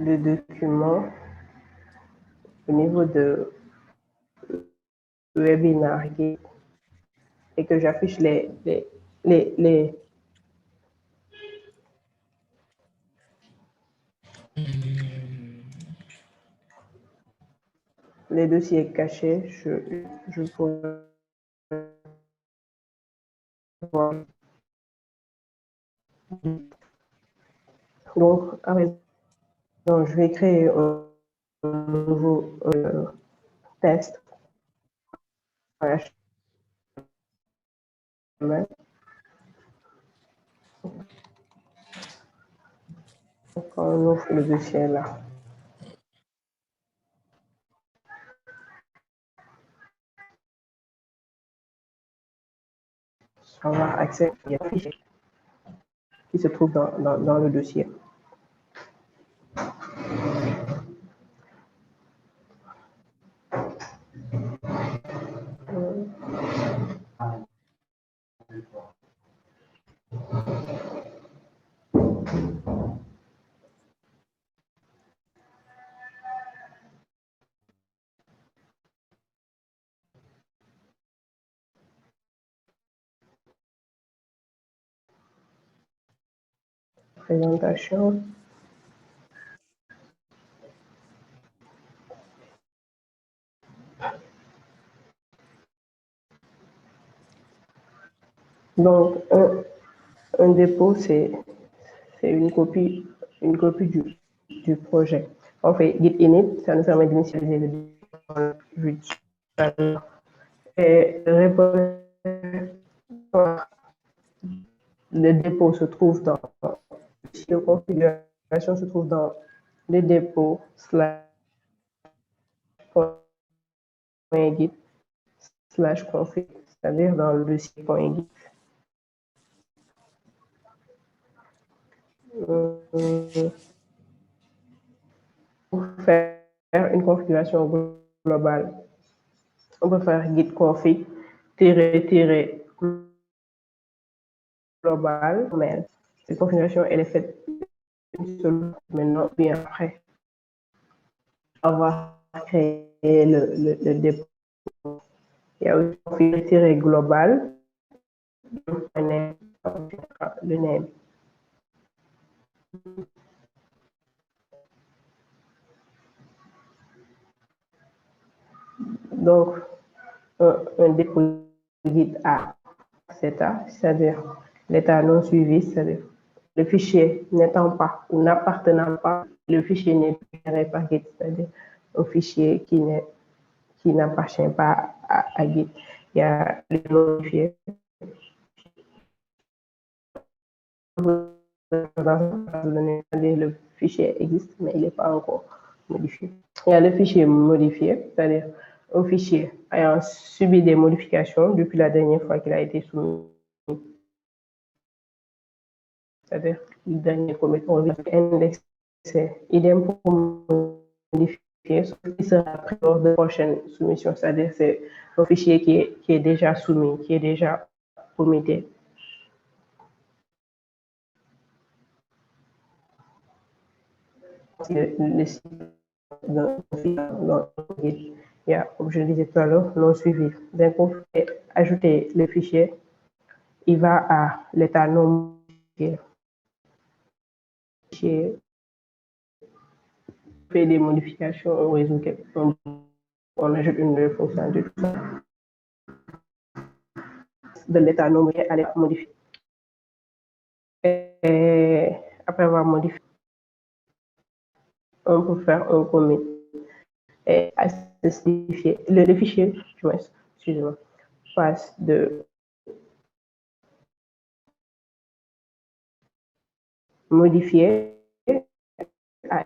le document au niveau de Webinar Gate et que j'affiche les dossiers cachés, je pourrais voir. Donc, à présent, je vais créer un nouveau test. Donc, on ouvre le dossier là. Avoir accès au fichier qui se trouve dans le dossier. Présentation. Donc, un dépôt, c'est une copie du projet. On fait git init, ça nous permet d'initialiser le dépôt. Et le dépôt se trouve dans la configuration se trouve dans le dépôt /git/config, c'est-à-dire dans le dossier .git. Pour faire une configuration globale, on peut faire git config global, mais cette configuration, elle est faite une seule maintenant, bien après avoir créé le dépôt. Il y a aussi config global, le name. Donc, un dépôt git à cet état, c'est-à-dire l'état non suivi, c'est-à-dire le fichier n'étant pas ou n'appartenant pas, le fichier n'est pas géré par Git, c'est-à-dire un fichier qui n'appartient pas à Git. Il y a les modifiés. Le fichier existe, mais il n'est pas encore modifié. Il y a le fichier modifié, c'est-à-dire un fichier ayant subi des modifications depuis la dernière fois qu'il a été soumis. C'est-à-dire le dernier commit, on va indexer. Idem pour modifier, ce qui sera pris lors de la prochaine soumission. C'est-à-dire c'est un fichier qui est déjà soumis, qui est déjà committé. Le site il y a, comme je le disais tout à l'heure, non suivi. D'un coup, ajouter le fichier, il va à l'état non modifié. Fait des modifications, on résout on ajoute une nouvelle fonctionnalité de l'état non modifié à l'état modifié. Et après avoir modifié, on peut faire un commit et spécifier le fichier, excusez-moi, passe de modifier à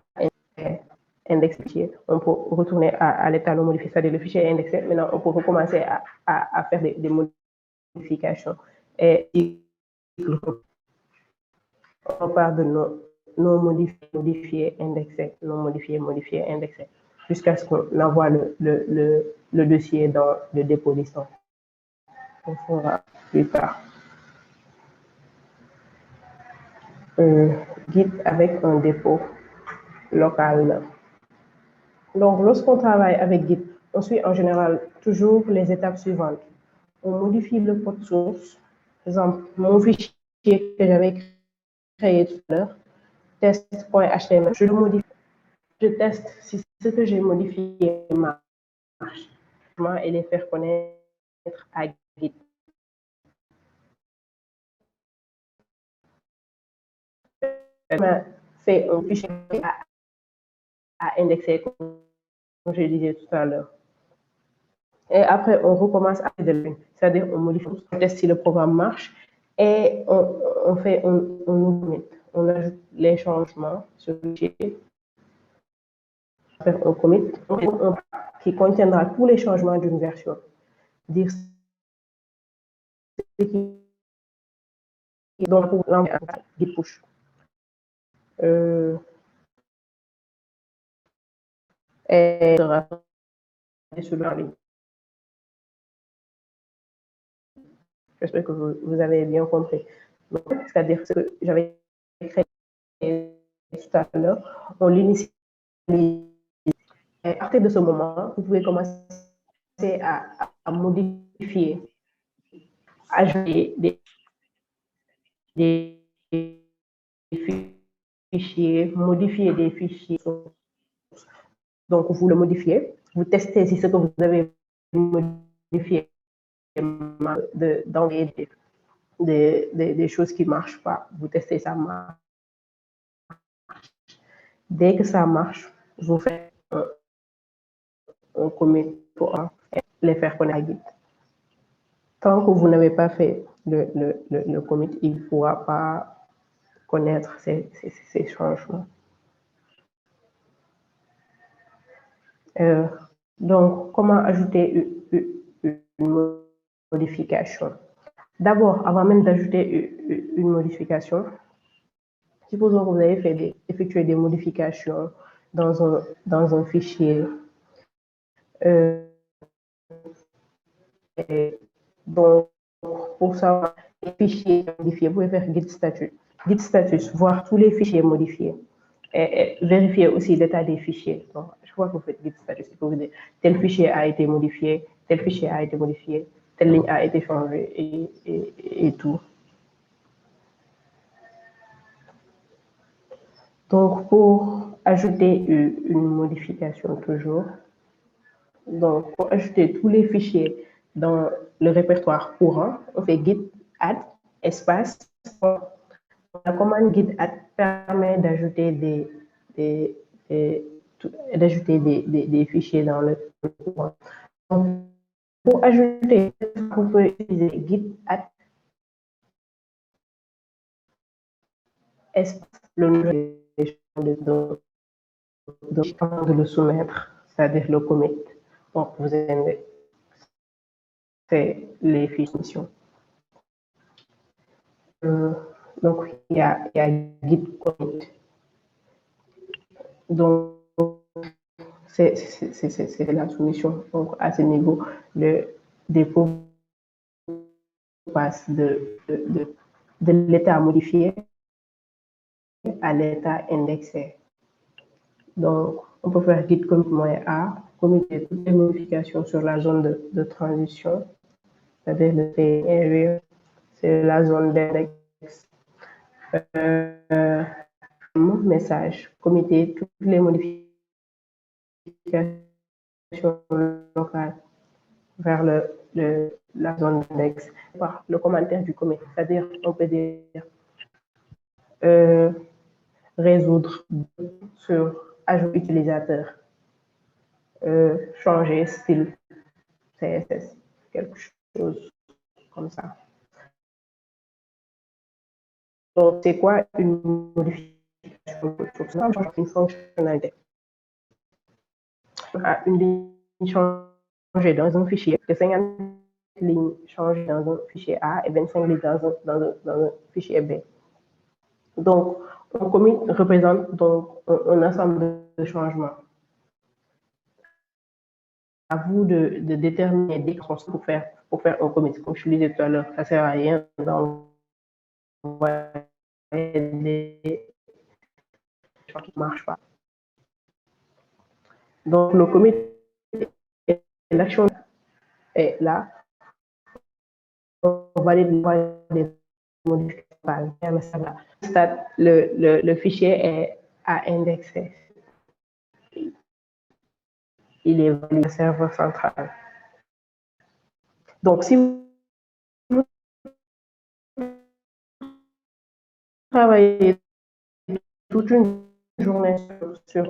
indexer. On peut retourner à l'état non modifié, c'est-à-dire le fichier est indexé. Maintenant, on peut recommencer à faire des modifications. Et on part de non modifié, indexé, non modifié, indexé, jusqu'à ce qu'on envoie le dossier dans le dépôt licence. On fera plus tard. Git avec un dépôt local. Donc, lorsqu'on travaille avec Git, on suit en général toujours les étapes suivantes. On modifie le code source. Par exemple, mon fichier que j'avais créé tout à l'heure, test.html, je le modifie. Je teste si ce que j'ai modifié marche et les faire connaître à Git. Fait un fichier à indexer, comme je disais tout à l'heure. Et après, on recommence à faire c'est-à-dire on modifie, on teste si le programme marche et on ajoute les changements sur le fichier. Après, on commit qui contiendra tous les changements d'une version. Dire ce qui donc Git push. Et sera sur la ligne. J'espère que vous avez bien compris. C'est-à-dire ce que j'avais créé tout à l'heure, on l'initie. Et à partir de ce moment, vous pouvez commencer à modifier, ajouter des fichiers, modifier des fichiers. Donc, vous le modifiez, vous testez si ce que vous avez modifié d'envoyer des choses qui ne marchent pas. Vous testez ça marche. Dès que ça marche, vous faites un commit pour les faire connaître à Git. Tant que vous n'avez pas fait le commit, il ne pourra pas connaître ces changements. Donc, comment ajouter une modification? D'abord, avant même d'ajouter une modification, supposons que vous avez effectué des modifications dans un fichier. Donc, pour savoir les fichiers modifiés, vous pouvez faire Git status. Git status, voir tous les fichiers modifiés. Et vérifier aussi l'état des fichiers. Donc, je crois que vous faites Git status. Il faut vous dire tel fichier a été modifié, tel fichier a été modifié, telle ligne a été changée et tout. Donc, pour ajouter une modification toujours, donc pour ajouter tous les fichiers dans le répertoire courant, on fait git add espace. La commande git add permet d'ajouter des fichiers dans le courant. Donc, pour ajouter, vous pouvez utiliser git add espace le nom de le soumettre, c'est-à-dire le commit. Donc, vous avez fait les fiches mission. Donc, il y a git commit. Donc, c'est la solution. Donc, à ce niveau, le dépôt passe de l'état modifié à l'état indexé. Donc, on peut faire git commit-a, committer toutes les modifications sur la zone de transition, c'est-à-dire le area, c'est la zone d'index. Message, committer toutes les modifications locales vers la zone d'index par le commentaire du commit, c'est-à-dire on peut dire résoudre sur ajout utilisateur, changer style CSS, quelque chose comme ça. Donc, c'est quoi une modification? Une fonctionnalité. Une ligne changée dans un fichier, de 50 lignes changées dans un fichier A et 25 lignes dans un fichier B. Donc, un commit représente donc un ensemble de changements. À vous de déterminer des choses pour faire un commit. Comme je le disais tout à l'heure, ça ne sert à rien d'envoyer des choses qui ne marchent pas. Donc, le commit est l'action est là. On valide des modifications. Le fichier est à indexer. Il est validé au serveur central. Donc, si vous travaillez toute une journée sur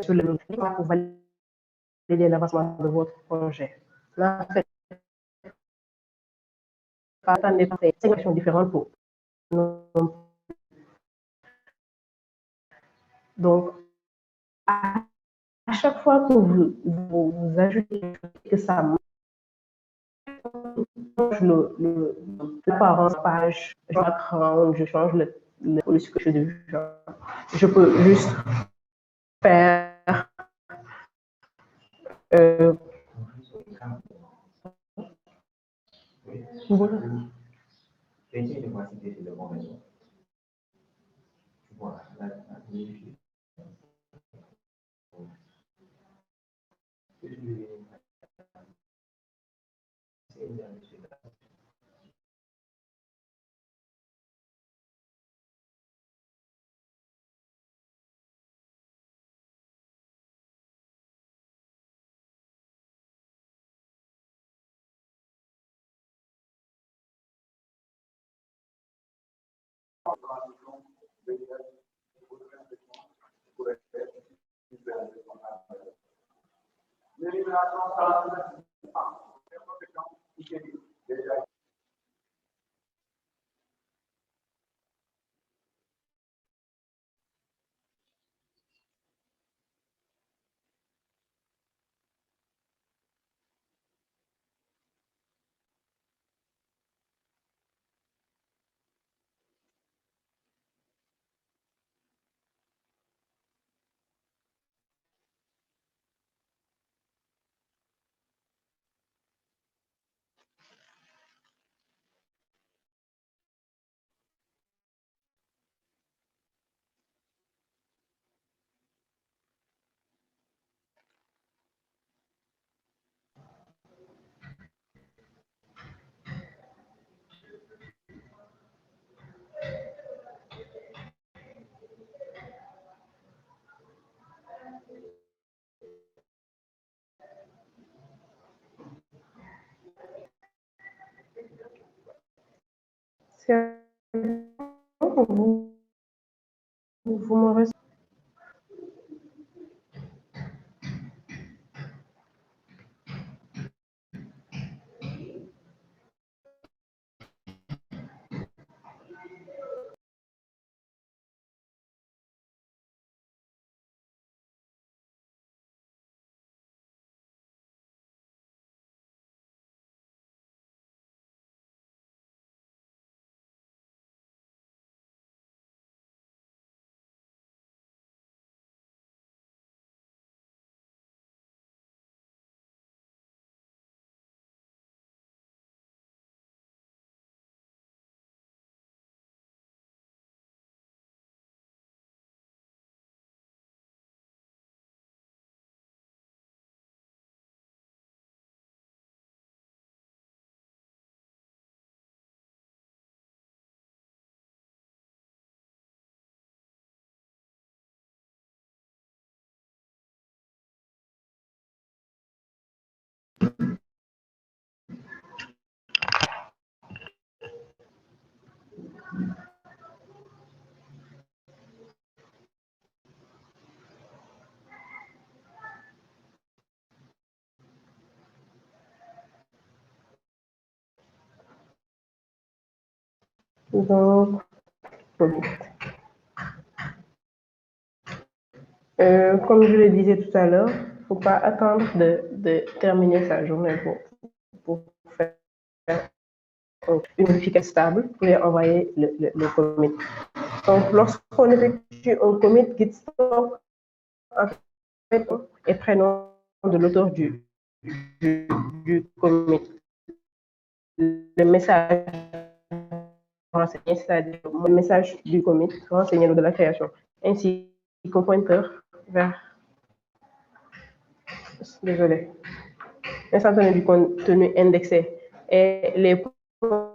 le document pour valider l'avancement de votre projet, là, en fait, attendez des situations différentes pour donc à chaque fois que vous ajoutez que ça l'apparence page, je change le ce que je veux. Je peux juste faire vous me restez. Donc, comme je le disais tout à l'heure, il ne faut pas attendre de terminer sa journée pour faire une vérification stable pour envoyer le commit. Donc, lorsqu'on effectue un commit git stop, en fait, et prénom de l'auteur du commit. Le message renseigné, c'est-à-dire le message du commit renseigné lors de la création, ainsi qu'un pointeur vers désolé, instantané du contenu indexé. Et les points,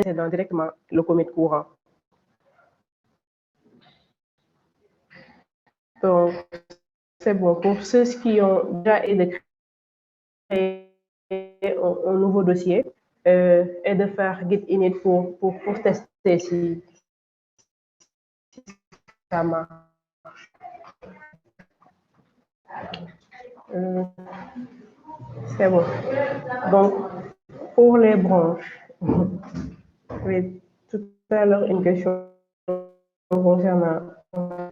c'est dans directement le commit courant. Donc, c'est bon. Pour ceux qui ont déjà aidé à créer un nouveau dossier et de faire git init pour tester si ça marche. C'est bon. Donc, pour les branches, oui, tout à l'heure, une question concernant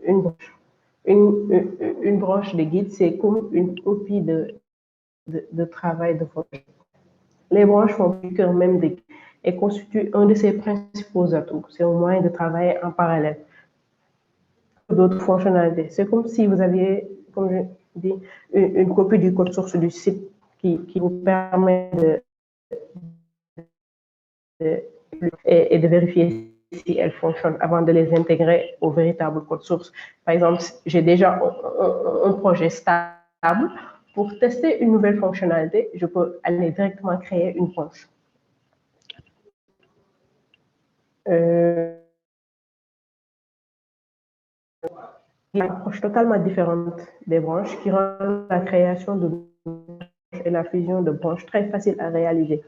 une branche. Une branche de guide, c'est comme une copie de travail de votre. Les branches font du cœur même des guides et constituent un de ses principaux atouts. C'est un moyen de travailler en parallèle d'autres fonctionnalités. C'est comme si vous aviez, comme je dis, une copie du code source du site qui vous permet et de vérifier si elles fonctionnent avant de les intégrer au véritable code source. Par exemple, j'ai déjà un projet stable. Pour tester une nouvelle fonctionnalité, je peux aller directement créer une branche. Une approche totalement différente des branches qui rend la création de branches et la fusion de branches très facile à réaliser.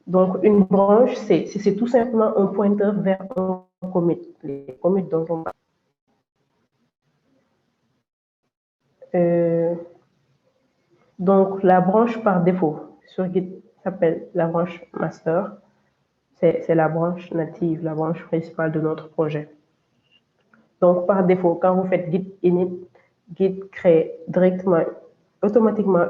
Donc, une branche, c'est tout simplement un pointeur vers un commit, les commits dont on parle. Donc, la branche par défaut sur Git s'appelle la branche master. C'est la branche native, la branche principale de notre projet. Donc, par défaut, quand vous faites git init, Git crée directement, automatiquement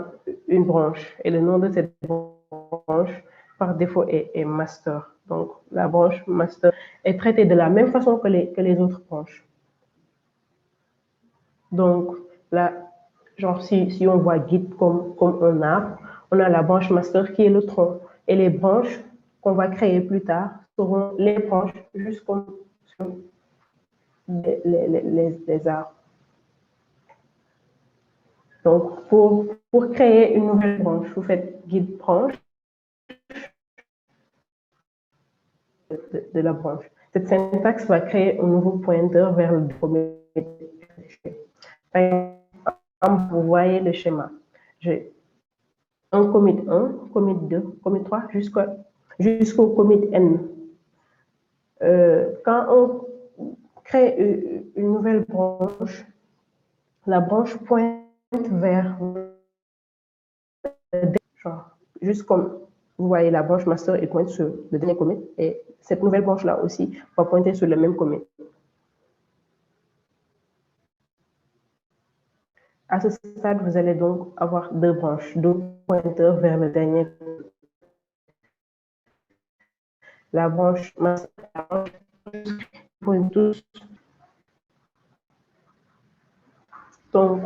une branche. Et le nom de cette branche, par défaut, est master. Donc, la branche master est traitée de la même façon que les autres branches. Donc, là, genre, si on voit Git comme un arbre, on a la branche master qui est le tronc. Et les branches qu'on va créer plus tard seront les branches juste comme les arbres. Donc, pour créer une nouvelle branche, vous faites git branche de la branche. Cette syntaxe va créer un nouveau pointeur vers le commit. Par exemple, vous voyez le schéma. J'ai un commit 1, commit 2, commit 3, jusqu'au commit N. Quand on crée une nouvelle branche, la branche pointe vers genre, juste comme vous voyez la branche master et pointe sur le dernier commit, et cette nouvelle branche-là aussi va pointer sur le même commit. À ce stade, vous allez donc avoir deux branches, deux pointeurs vers le dernier. La branche master, la branche pointe tous. Donc,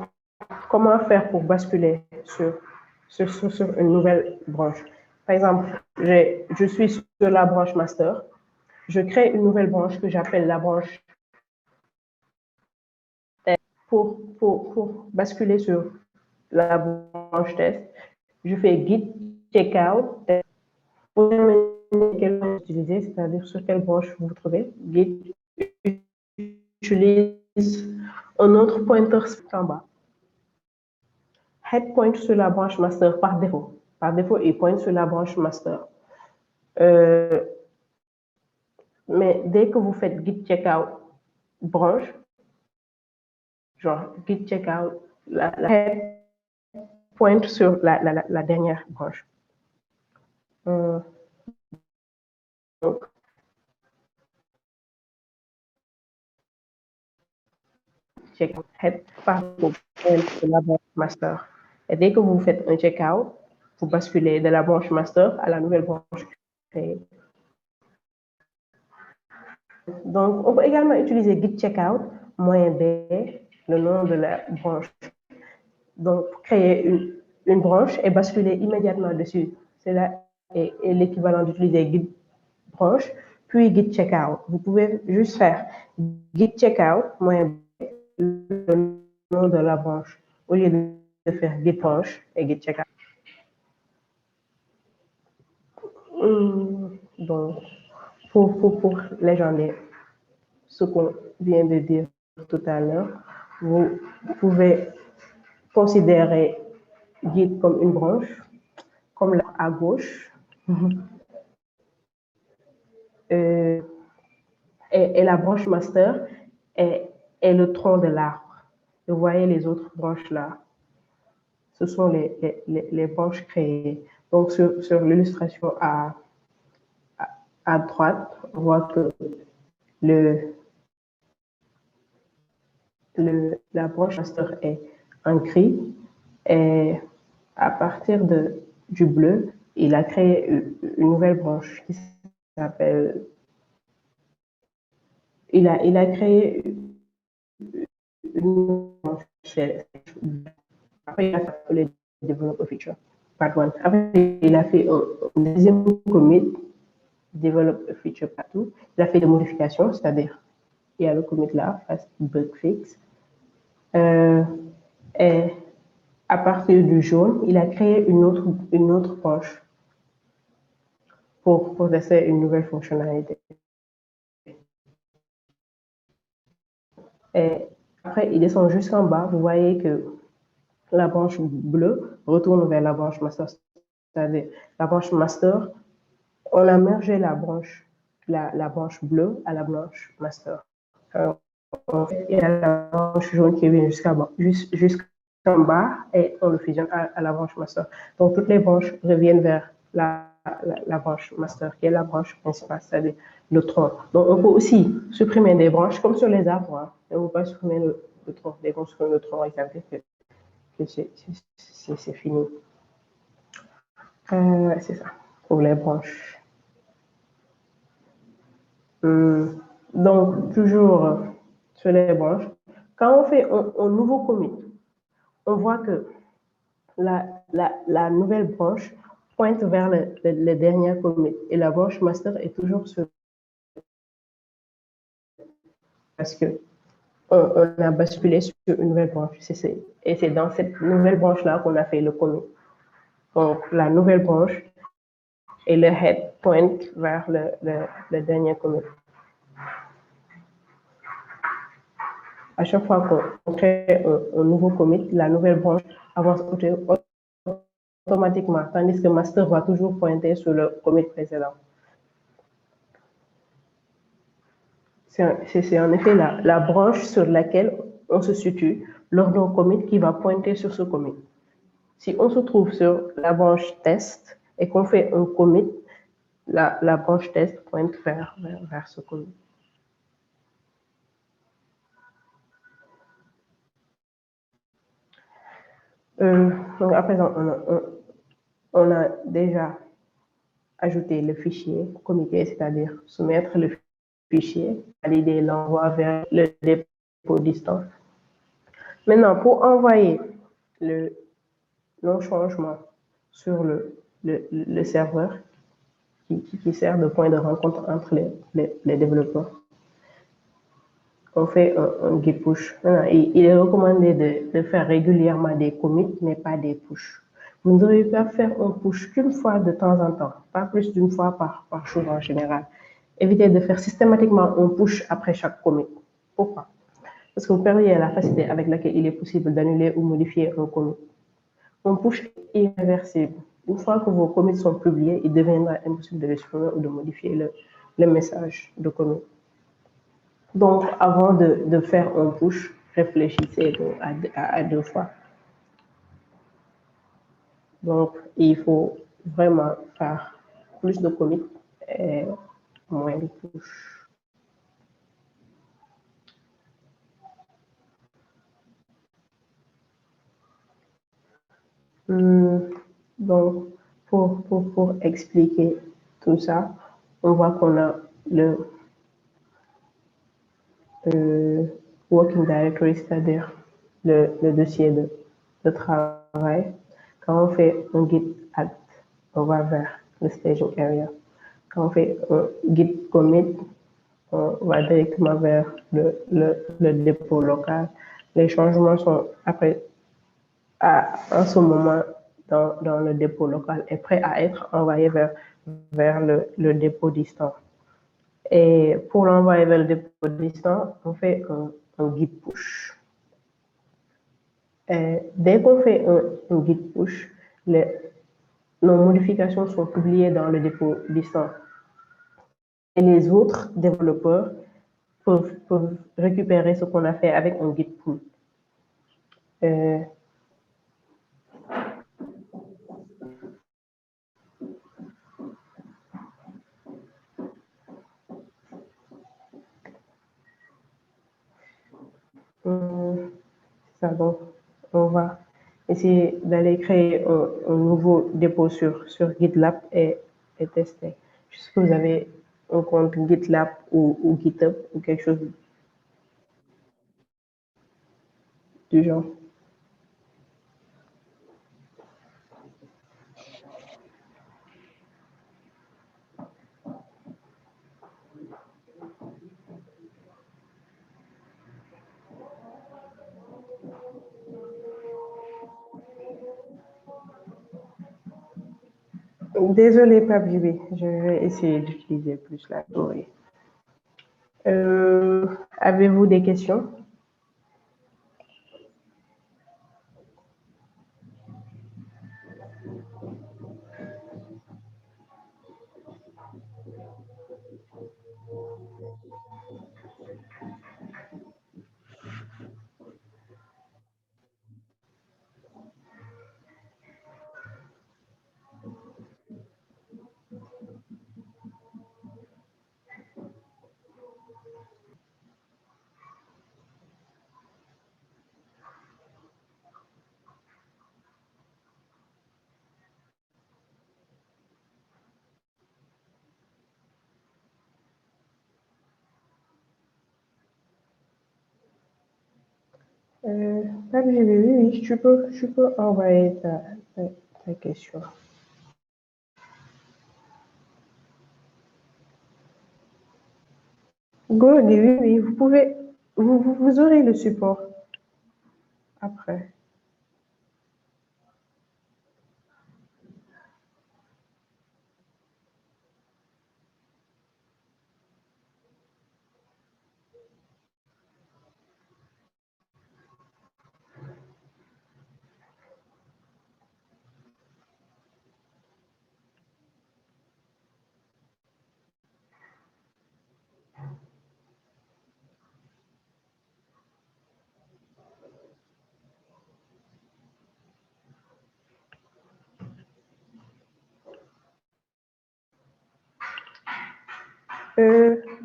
comment faire pour basculer sur une nouvelle branche? Par exemple, je suis sur la branche master. Je crée une nouvelle branche que j'appelle la branche test. Pour basculer sur la branche test, je fais git checkout test. Pour déterminer quelle branche utiliser, c'est-à-dire sur quelle branche vous vous trouvez, git utilise un autre pointeur en bas. Head point sur la branche master par défaut. Par défaut, il pointe sur la branche master. Mais dès que vous faites git checkout branche, genre git checkout, la head pointe sur la dernière branche. Donc, checkout head par défaut pointe sur la branche master. Et dès que vous faites un checkout, vous basculez de la branche master à la nouvelle branche créée. Donc, on peut également utiliser git checkout -b, le nom de la branche. Donc, créer une branche et basculer immédiatement dessus. Cela est l'équivalent d'utiliser git branche, puis git checkout. Vous pouvez juste faire git checkout -b, le nom de la branche, au lieu de de faire git push et git checkout. Donc, pour légender ce qu'on vient de dire tout à l'heure, vous pouvez considérer Git comme une branche, comme là à gauche, et la branche master est le tronc de l'arbre. Vous voyez les autres branches là, ce sont les branches créées. Donc, sur l'illustration à droite, on voit que la branche master est en gris et à partir du bleu, il a créé une nouvelle branche qui s'appelle. Il a créé une branche. Après, il a fait le developer feature, part 1. Après, il a fait un deuxième commit, develop a feature part 2. Il a fait des modifications, c'est-à-dire, il y a le commit là, fast bug fix. Et à partir du jaune, il a créé une autre branche pour tester une nouvelle fonctionnalité. Et après, il descend jusqu'en bas. Vous voyez que la branche bleue retourne vers la branche master. C'est-à-dire, la branche master, on a mergé la branche bleue à la branche master. Il y a la branche jaune qui vient jusqu'en bas et on le fusionne à la branche master. Donc, toutes les branches reviennent vers la branche master, qui est la branche principale, c'est-à-dire le tronc. Donc, on peut aussi supprimer des branches, comme sur les arbres. Hein. On ne peut pas supprimer le tronc. Dès qu'on supprime le tronc, ça veut dire que c'est fini. C'est ça, pour les branches. Donc, toujours sur les branches, quand on fait un nouveau commit, on voit que la nouvelle branche pointe vers le dernier commit et la branche master est toujours sur. Parce que on a basculé sur une nouvelle branche. Et c'est dans cette nouvelle branche-là qu'on a fait le commit. Donc, la nouvelle branche et le head point vers le dernier commit. À chaque fois qu'on crée un nouveau commit, la nouvelle branche avance automatiquement, tandis que master va toujours pointer sur le commit précédent. C'est en effet la branche sur laquelle on se situe lors d'un commit qui va pointer sur ce commit. Si on se trouve sur la branche test et qu'on fait un commit, la branche test pointe vers ce commit. Donc à présent, on a déjà ajouté le fichier comité, c'est-à-dire soumettre le fichier, valider l'envoi vers le dépôt distant. Maintenant, pour envoyer nos changements sur le serveur qui sert de point de rencontre entre les développeurs, on fait un git push. Maintenant, il est recommandé de faire régulièrement des commits, mais pas des push. Vous ne devez pas faire un push qu'une fois de temps en temps, pas plus d'une fois par jour en général. Évitez de faire systématiquement un push après chaque commit. Pourquoi? Parce que vous perdez la facilité avec laquelle il est possible d'annuler ou modifier un commit. Un push est irréversible. Une fois que vos commits sont publiés, il deviendra impossible de les supprimer ou de modifier le message de commit. Donc, avant de faire un push, réfléchissez à deux fois. Donc, il faut vraiment faire plus de commits et moins de push. Donc, pour expliquer tout ça, on voit qu'on a le working directory, c'est-à-dire le dossier de travail. Quand on fait un git add, on va vers le staging area. Quand on fait un git commit, on va directement vers le dépôt local. Les changements sont après en ce moment dans le dépôt local est prêt à être envoyé vers le dépôt distant. Et pour l'envoyer vers le dépôt distant, on fait un guide push. Et dès qu'on fait un guide push, nos modifications sont publiées dans le dépôt distant. Et les autres développeurs peuvent récupérer ce qu'on a fait avec un guide pull. Euh, ça, donc, on va essayer d'aller créer un nouveau dépôt sur GitLab et tester. Je sais que vous avez un compte GitLab ou GitHub ou quelque chose du genre. Désolé, Pape Jibé, je vais essayer d'utiliser plus la souris. Avez-vous des questions? Pape Jibé, oui, tu peux envoyer ta question. Gordy, oui, oui, vous pouvez, vous aurez le support après.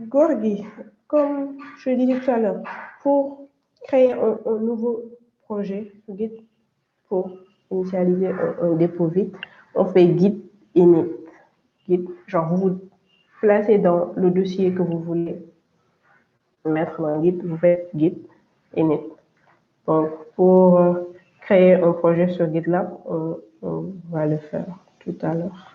Gorgui, comme je disais tout à l'heure, pour créer un nouveau projet Git, pour initialiser un dépôt vite, on fait Git init. Git, genre vous vous placez dans le dossier que vous voulez mettre dans Git, vous faites Git init. Donc, pour créer un projet sur GitLab, on va le faire tout à l'heure.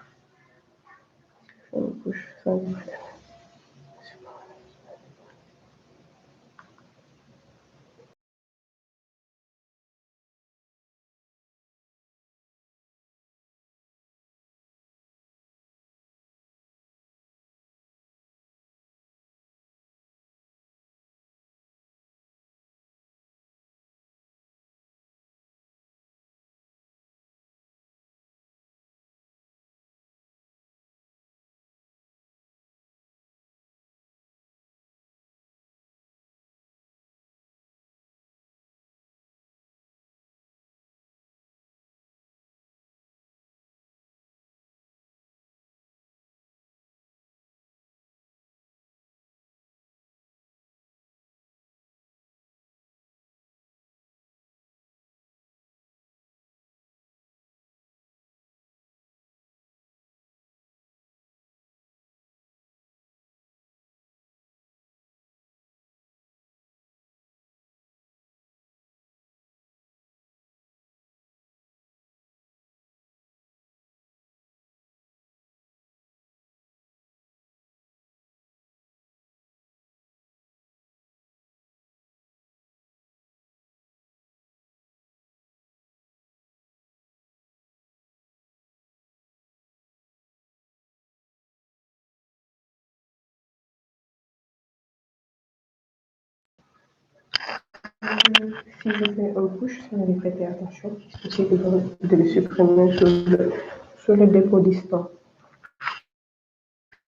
Si je fais un push, ça va prêter attention. C'est possible de le supprimer sur le dépôt distant.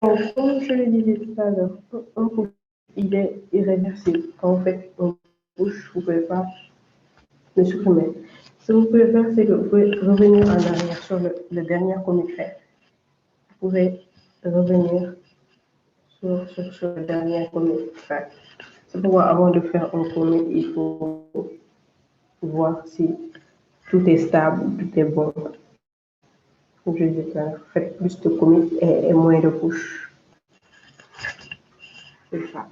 Donc, comme je le disais tout à l'heure, un push, il est irréversible. Quand vous faites un push, vous ne pouvez pas le supprimer. Ce que vous pouvez faire, c'est que vous pouvez revenir en arrière sur le dernier commit fait. Vous pouvez revenir sur le dernier commit fait. C'est pourquoi avant de faire un commit, il faut voir si tout est stable, tout est bon. Comme je disais tout à l'heure, faites plus de commit et moins de push. C'est ça.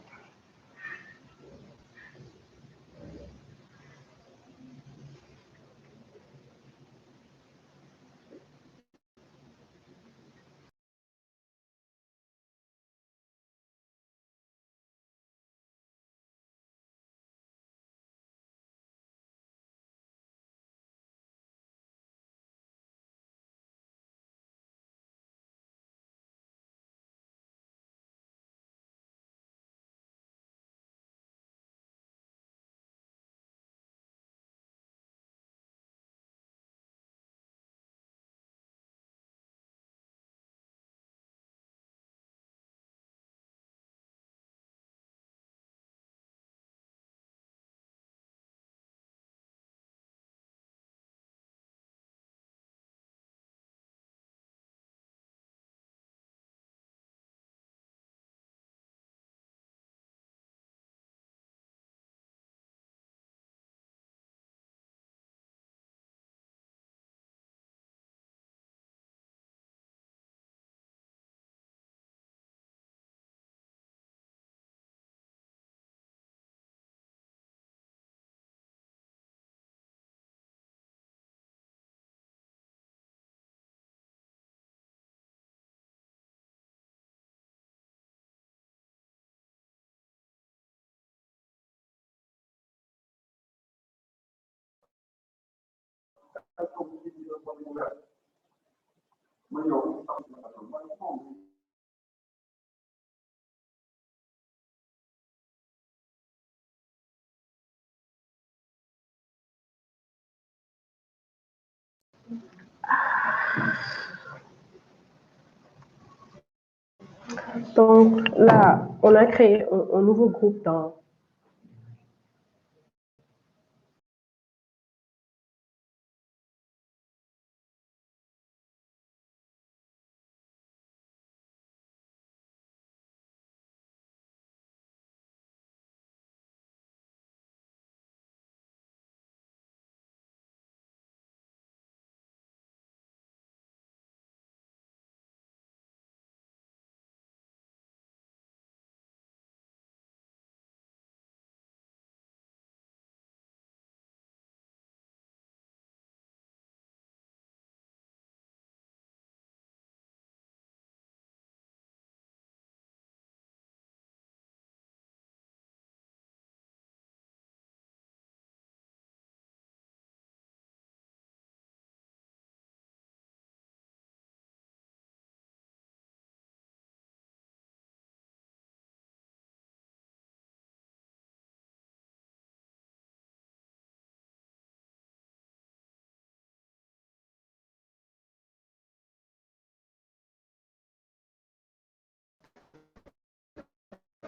Donc là, on a créé un nouveau groupe dans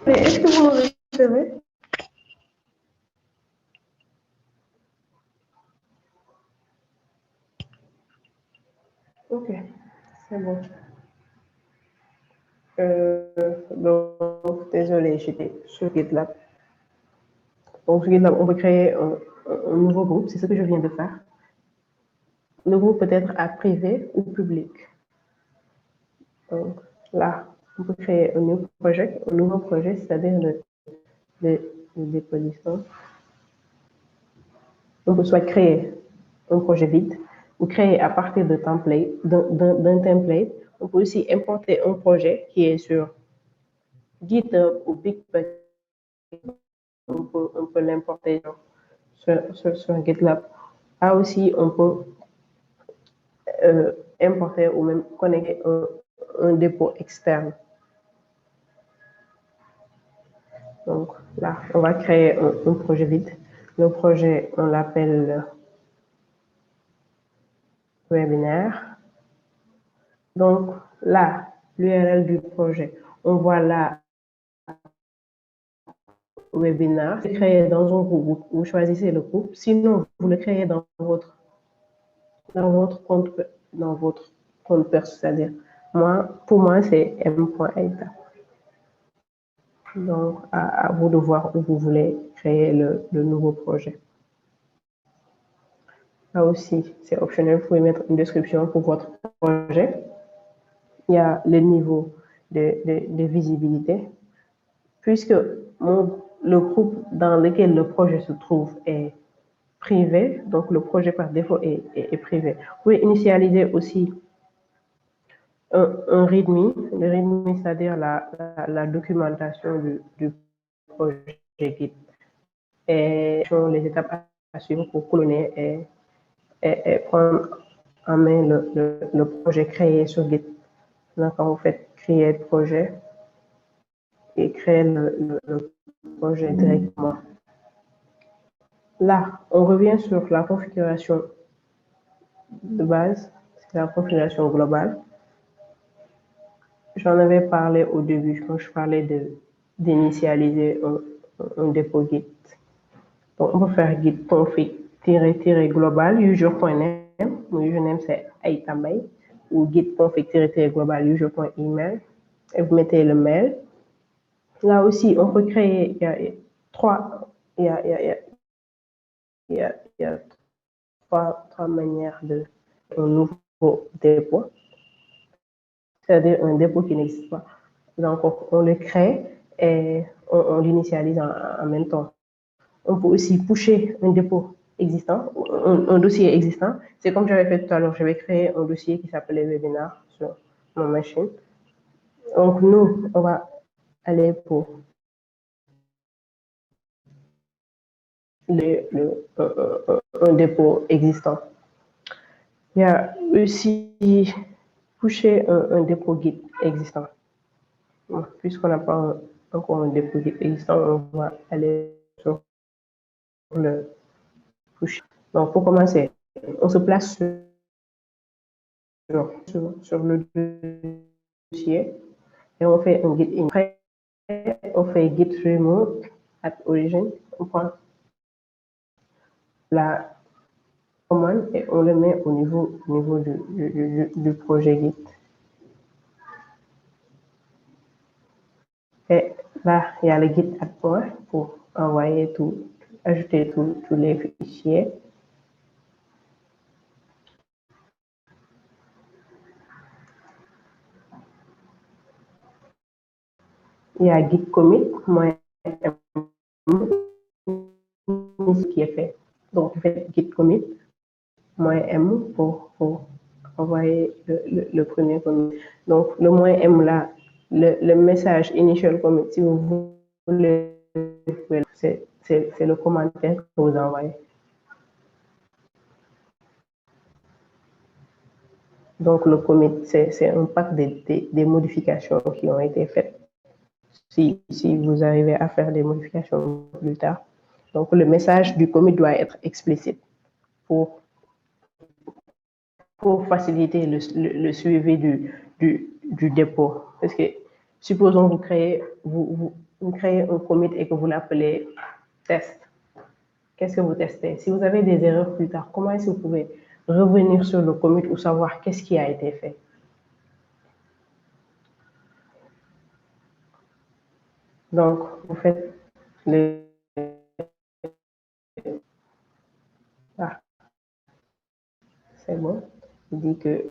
Mais est-ce que vous me recevez? Ok, c'est bon. Donc, désolé, j'étais sur GitLab. Donc, sur GitLab, on peut créer un nouveau groupe, c'est ce que je viens de faire. Le groupe peut être à privé ou public. Donc, là, on peut créer un nouveau projet, c'est-à-dire le dépôt licence. On peut soit créer un projet vide ou créer à partir d'un template. On peut aussi importer un projet qui est sur GitHub ou Bitbucket. On peut l'importer sur GitLab. Là aussi, on peut importer ou même connecter un dépôt externe. Donc là, on va créer un projet vide. Le projet, on l'appelle webinaire. Donc là, l'URL du projet, on voit là webinaire, c'est créé dans un groupe, vous choisissez le groupe, sinon vous le créez dans votre compte, perso, c'est-à-dire pour moi c'est m.aita. Donc à vous de voir où vous voulez créer le nouveau projet. Là aussi, c'est optionnel, vous pouvez mettre une description pour votre projet. Il y a le niveau de visibilité, puisque le groupe dans lequel le projet se trouve est privé, donc le projet par défaut est privé. Vous pouvez initialiser aussi un README. Le README, c'est-à-dire la documentation du projet Git et les étapes à suivre pour cloner et prendre en main le projet créé sur Git. Donc, quand vous faites créer le projet et créer le projet directement. Là, on revient sur la configuration de base, c'est la configuration globale. J'en avais parlé au début quand je parlais d'initialiser un dépôt Git. Donc, on peut faire git config-global user.name. Mon username c'est aitamay ou git config-global user.email et vous mettez le mail. Là aussi, on peut créer, il y a trois manières de un nouveau dépôt, c'est-à-dire un dépôt qui n'existe pas. Donc, on le crée et on l'initialise en même temps. On peut aussi pusher un dépôt existant, un dossier existant. C'est comme j'avais fait tout à l'heure, je vais créer un dossier qui s'appelait webinar sur ma machine. Donc, nous, on va aller pour un dépôt existant. Il y a aussi pusher un dépôt Git existant. Bon, puisqu'on n'a pas encore un dépôt Git existant, on va aller sur le push. Donc, pour commencer, on se place sur le dossier et on fait un git. Après, on fait git remove at origin. On prend la commande et on le met au niveau du projet Git. Et là, il y a le git add point pour envoyer ajouter tous les fichiers. Il y a git commit, ce qui est fait. Donc, vous faites git commit, -m pour envoyer le premier commit. Donc, le -m là, le message initial commit, si vous voulez, c'est le commentaire que vous envoyez. Donc, le commit, c'est un pack des modifications qui ont été faites. Si vous arrivez à faire des modifications plus tard. Donc, le message du commit doit être explicite pour faciliter le suivi du dépôt. Parce que, supposons vous créez un commit et que vous l'appelez test. Qu'est-ce que vous testez? Si vous avez des erreurs plus tard, comment est-ce que vous pouvez revenir sur le commit ou savoir qu'est-ce qui a été fait? Donc, vous faites le... Ah, c'est bon. Il dit que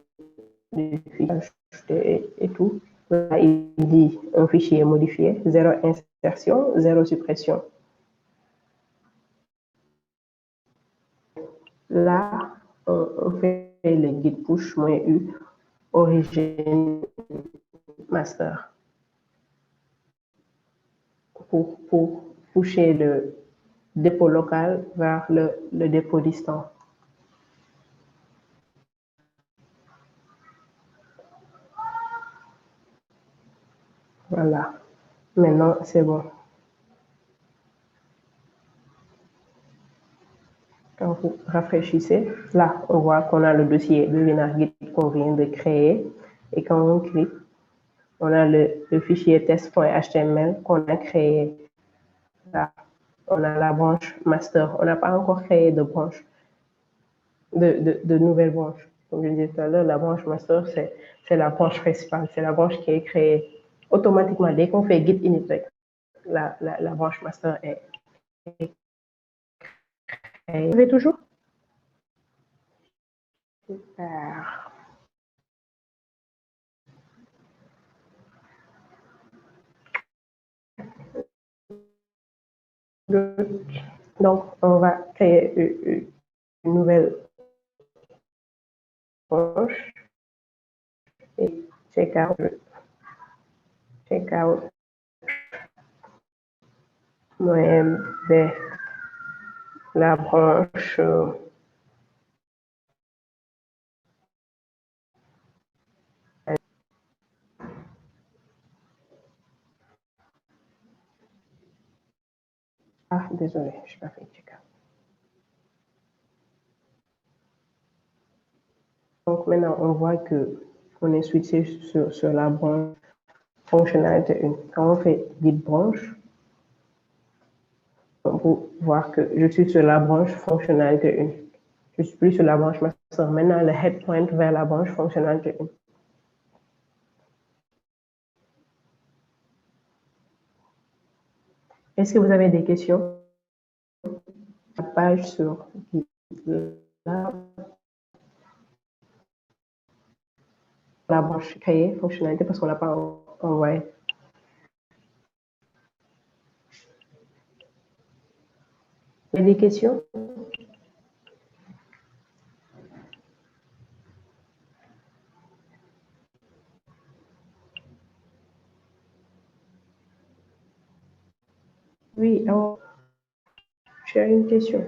le fichier et tout. Là, il dit un fichier modifié, 0 insertion, 0 suppression. Là, on fait le git push -u origin master pour pusher le dépôt local vers le dépôt distant. Voilà. Maintenant, c'est bon. Quand vous rafraîchissez, là, on voit qu'on a le dossier de WinRGit qu'on vient de créer. Et quand on clique, on a le fichier test.html qu'on a créé. Là, on a la branche master. On n'a pas encore créé de branche, de nouvelles branches. Comme je disais tout à l'heure, la branche master, c'est la branche principale. C'est la branche qui est créée automatiquement. Dès qu'on fait git init, la branche master est créée. Vous avez toujours? Super. Donc, on va créer une nouvelle branche et check out de la branche ah, désolé, je n'ai pas fait check out. Donc maintenant, on voit que on est switché sur la branche fonctionnalité 1. Quand on fait git branche, on peut voir que je suis sur la branche fonctionnalité 1. Je suis plus sur la branche master. Maintenant, le head point vers la branche fonctionnalité 1. Est-ce que vous avez des questions? La page sur la branche créée, fonctionnalité, parce qu'on n'a pas envoyé. Il y a des questions? Oui, alors, j'ai une question.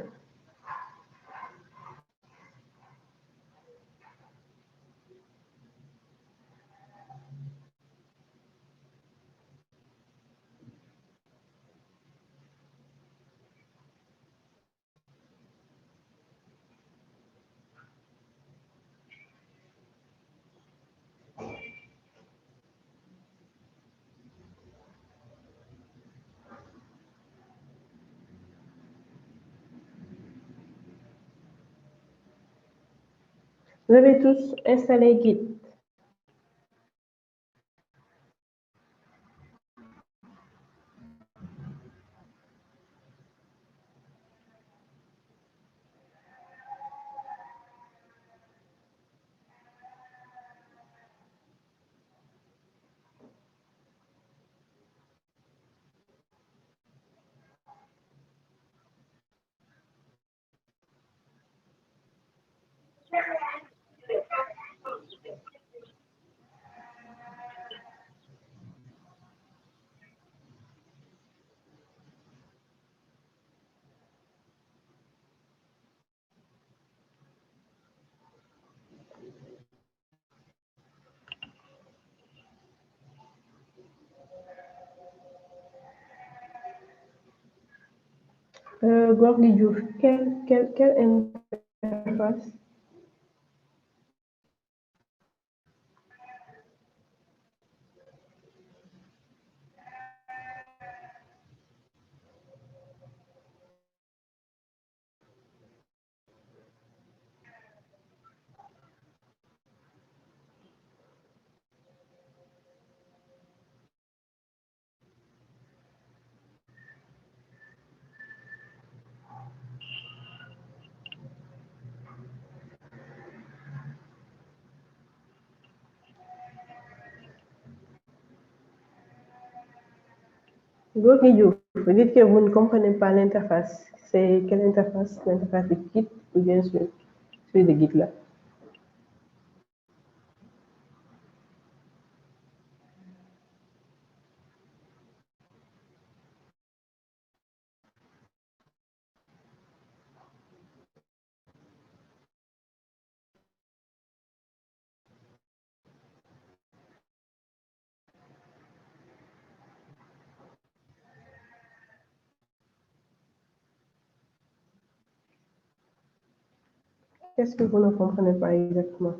Vous avez tous installé Git. Gorgui Diouf, quelle interface? Gorgui Diouf, vous dites que vous ne comprenez pas l'interface. C'est quelle interface? L'interface de Git ou bien celui de Git là? Qu'est-ce que vous ne comprenez pas exactement?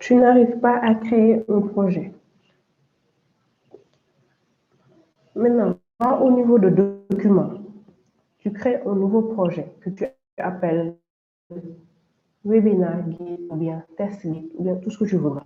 Tu n'arrives pas à créer un projet. Maintenant, au niveau de documents, tu crées un nouveau projet que tu appelles webinar guide ou bien test guide ou bien tout ce que tu voudras.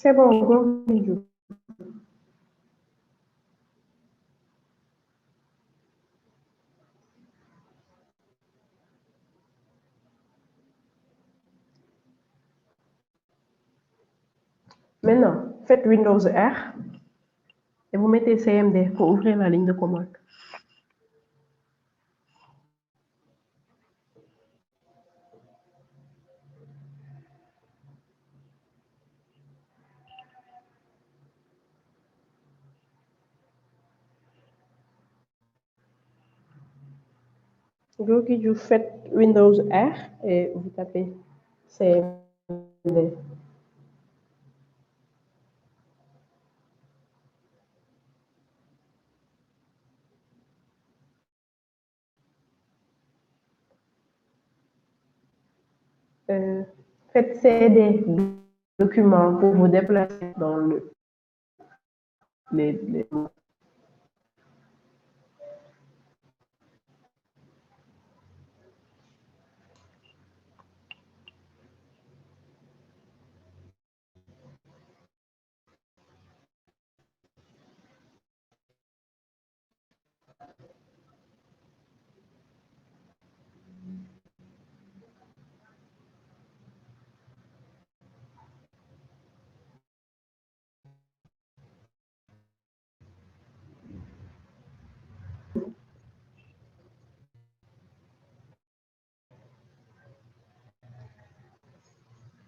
C'est bon, continue. Maintenant, faites Windows R et vous mettez CMD pour ouvrir la ligne de commande. Donc, vous faites Windows R et vous tapez CMD. Faites CD documents pour vous déplacer dans les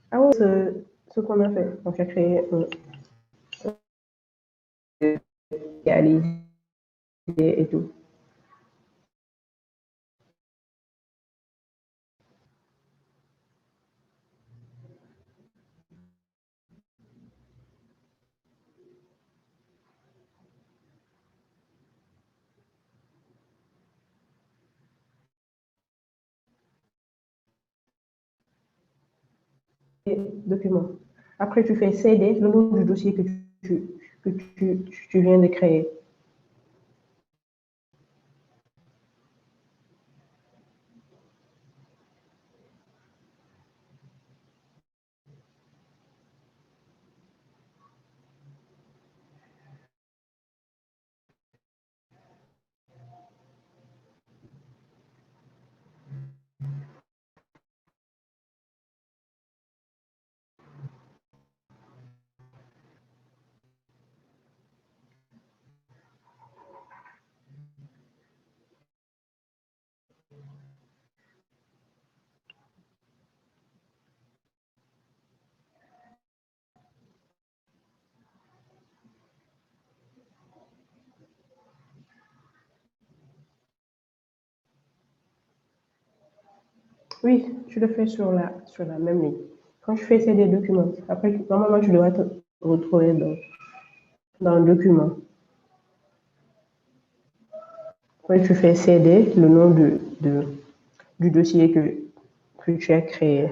Ah oui, ce qu'on a fait, on a créé réalisé et tout. Documents. Après, tu fais CD, le nom du dossier que tu viens de créer. Oui, tu le fais sur la même ligne. Quand tu fais CD documents, après, normalement, tu devrais te retrouver dans le document. Après, tu fais CD, le nom du dossier que tu as créé.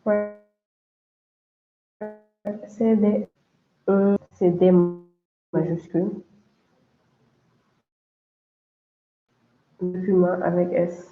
Ouais. CD, CD majuscule, document avec S.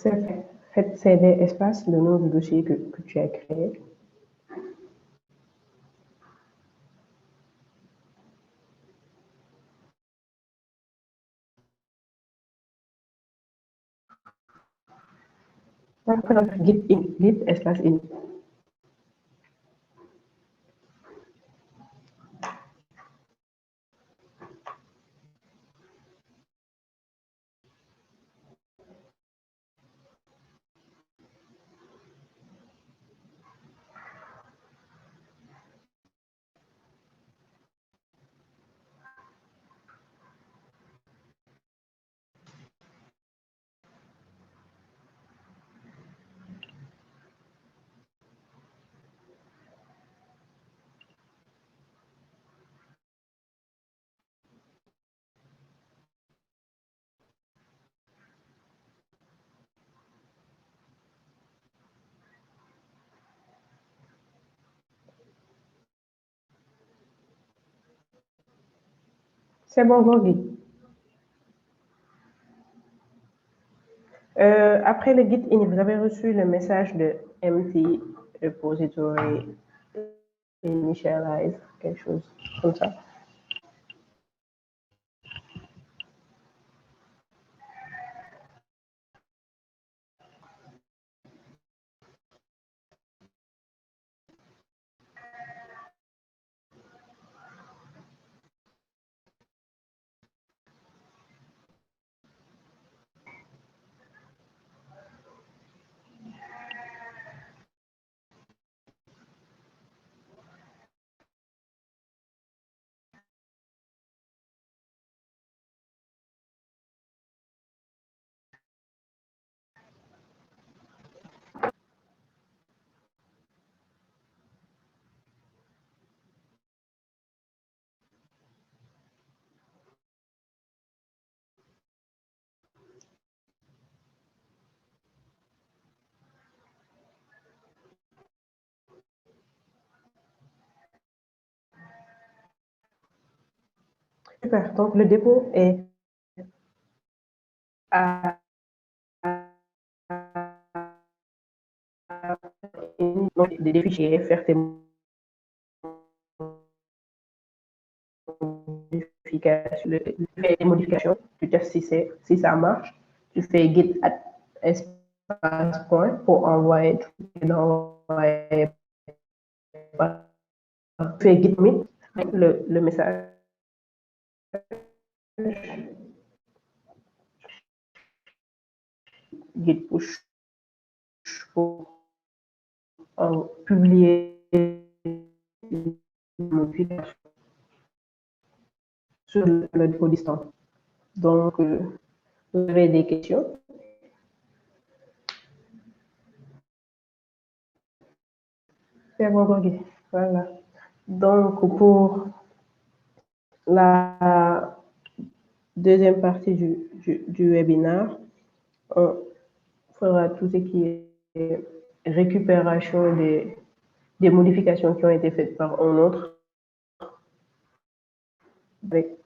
C'est fait. Faites CD espace le nom du dossier que tu as créé. Git espace in. C'est bon, Gorgui. Après le git init, vous avez reçu le message de empty repository initialize, quelque chose comme ça. Super. Donc, le dépôt est à des fichiers, faire tes modifications, tu testes si ça marche, tu fais git add espace point pour envoyer, tu fais git commit le message git push pour publier sur le dépôt distant. Donc, vous avez des questions? C'est bon, Gorgui. Voilà. Donc, pour la deuxième partie du webinaire, on fera tout ce qui est récupération des modifications qui ont été faites par un autre avec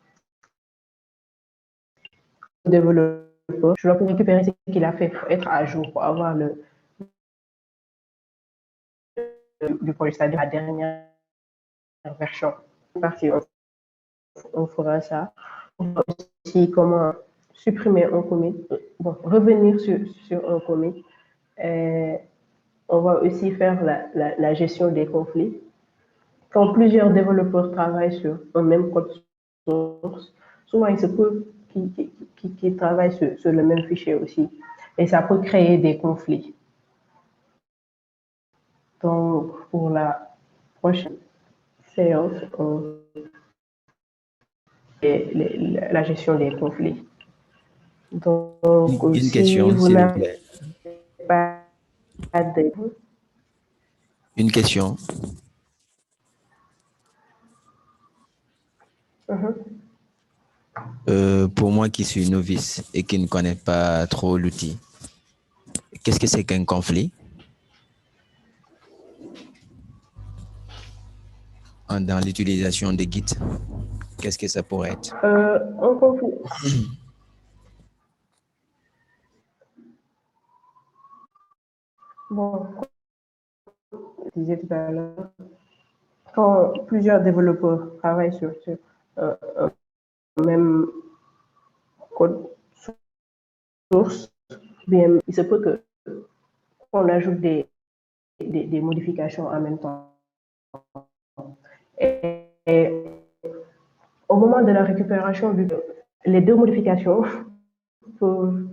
le développeur. Je dois récupérer ce qu'il a fait pour être à jour, pour avoir le projet, c'est-à-dire la dernière version. Partie, on fera ça. On fera aussi comment supprimer un commit, bon, revenir sur un commit. On va aussi faire la gestion des conflits. Quand plusieurs développeurs travaillent sur un même code source, souvent il se peut qu'ils travaillent sur le même fichier aussi. Et ça peut créer des conflits. Donc, pour la prochaine séance, la gestion des conflits. Donc, Une si question, vous s'il vous n'avez plaît. pas de... Une question. Pour moi qui suis novice et qui ne connais pas trop l'outil, qu'est-ce que c'est qu'un conflit dans l'utilisation des guides? Qu'est-ce que ça pourrait être? Un conflit. Bon, comme je disais tout à l'heure, quand plusieurs développeurs travaillent sur un même code source, bien, il se peut qu'on ajoute des modifications en même temps. Et au moment de la récupération, les deux modifications peuvent,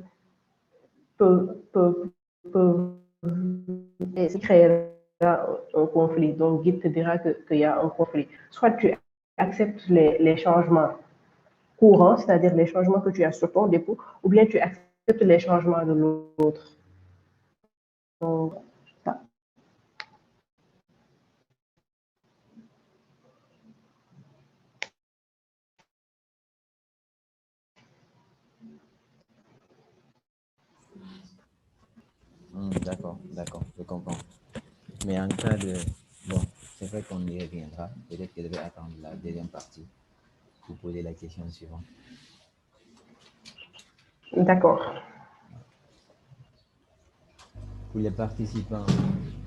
peuvent créer un conflit. Donc, Git te dira qu'il y a un conflit. Soit tu acceptes les changements courants, c'est-à-dire les changements que tu as sur ton dépôt, ou bien tu acceptes les changements de l'autre. Donc, ça. D'accord, je comprends. Mais en cas de... Bon, c'est vrai qu'on y reviendra. Peut-être que je vais attendre la deuxième partie pour poser la question suivante. D'accord. Pour les participants,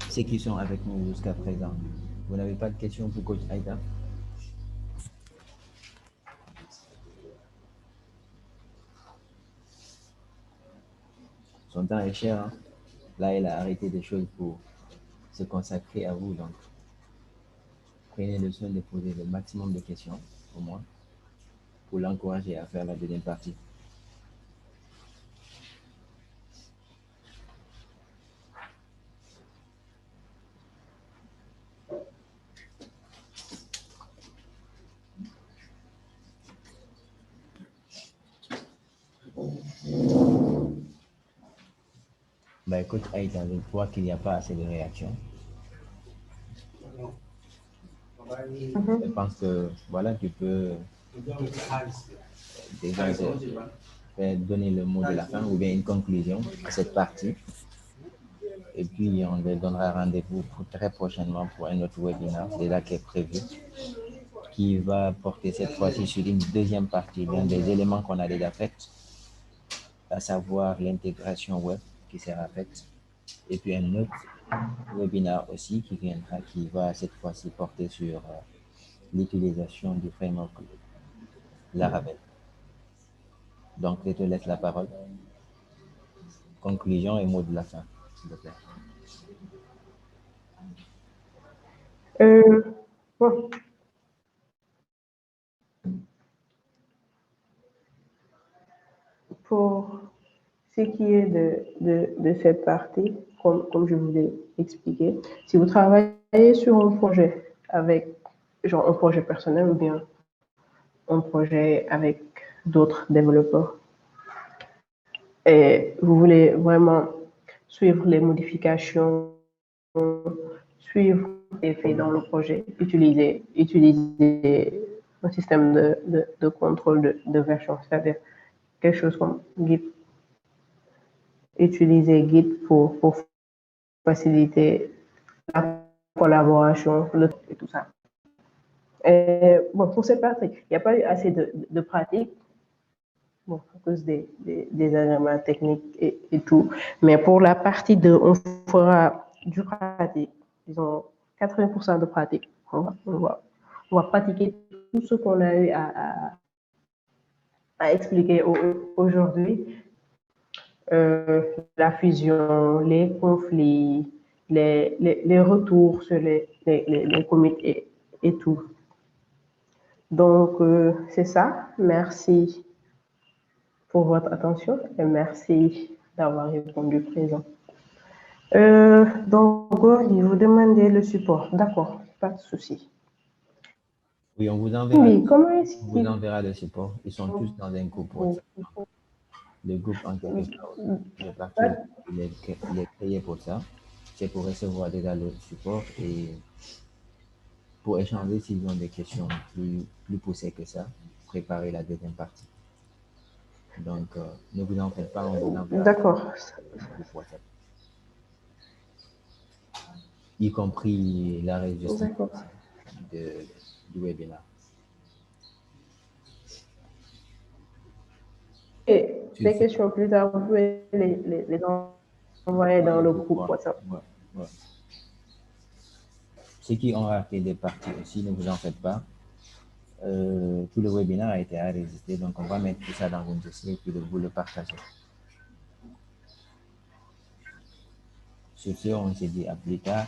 ceux qui sont avec nous jusqu'à présent, vous n'avez pas de questions pour Coach Aïda? Son temps est cher, hein? Là, il a arrêté des choses pour se consacrer à vous. Donc, prenez le soin de poser le maximum de questions, au moins, pour l'encourager à faire la deuxième partie. Bah écoute, Aïda, je crois qu'il n'y a pas assez de réactions. Je pense que, voilà, tu peux déjà donner le mot de la fin ou bien une conclusion à cette partie. Et puis, on leur donnera rendez-vous pour très prochainement pour un autre webinaire, déjà qui est prévu, qui va porter cette fois-ci sur une deuxième partie, l'un des éléments qu'on a déjà fait, à savoir l'intégration web qui sera faite. Et puis un autre webinaire aussi qui viendra, qui va cette fois-ci porter sur l'utilisation du framework Laravel. Donc, je te laisse la parole. Conclusion et mot de la fin, s'il te plaît. Bon. Pour ce qui est de cette partie, comme je vous l'ai expliqué, si vous travaillez sur un projet avec, genre un projet personnel ou bien un projet avec d'autres développeurs, et vous voulez vraiment suivre les modifications, suivre les faits dans le projet, utiliser un système de contrôle de version, c'est-à-dire quelque chose comme Git. Utiliser Git pour faciliter la collaboration et tout ça. Et bon, pour cette partie, il n'y a pas eu assez de pratique, bon, à cause des agréments techniques et tout. Mais pour la partie 2, on fera du pratique, disons 80% de pratique. On va pratiquer tout ce qu'on a eu à expliquer aujourd'hui. La fusion, les conflits, les retours sur les commits et tout. Donc, c'est ça. Merci pour votre attention et merci d'avoir répondu présent. Donc, Gordy, vous demandez le support. D'accord, pas de souci. Oui, on vous enverra, Oui, comment est-ce on vous qu'il enverra le support. Ils sont tous dans un groupe WhatsApp. Le groupe, en quelque sorte, de partie, il est créé pour ça. C'est pour recevoir déjà le support et pour échanger s'ils ont des questions plus poussées que ça, préparer la deuxième partie. Donc, ne vous en faites pas, on vous enverra D'accord. le groupe WhatsApp, y compris l'enregistrement D'accord. aussi du webinaire. Et Sur les ce, questions plus tard, vous pouvez les envoyer dans le groupe ouais, WhatsApp. ouais, ouais. Ceux qui ont raté des parties aussi, ne vous en faites pas. Tout le webinaire a été enregistré, donc on va mettre tout ça dans un dossier et puis vous le partagez. Sur ce, on se dit à plus tard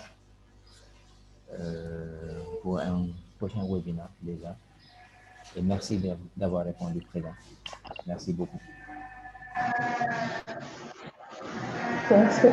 pour un prochain webinaire déjà. Et merci d'avoir répondu présent. Merci beaucoup. Merci.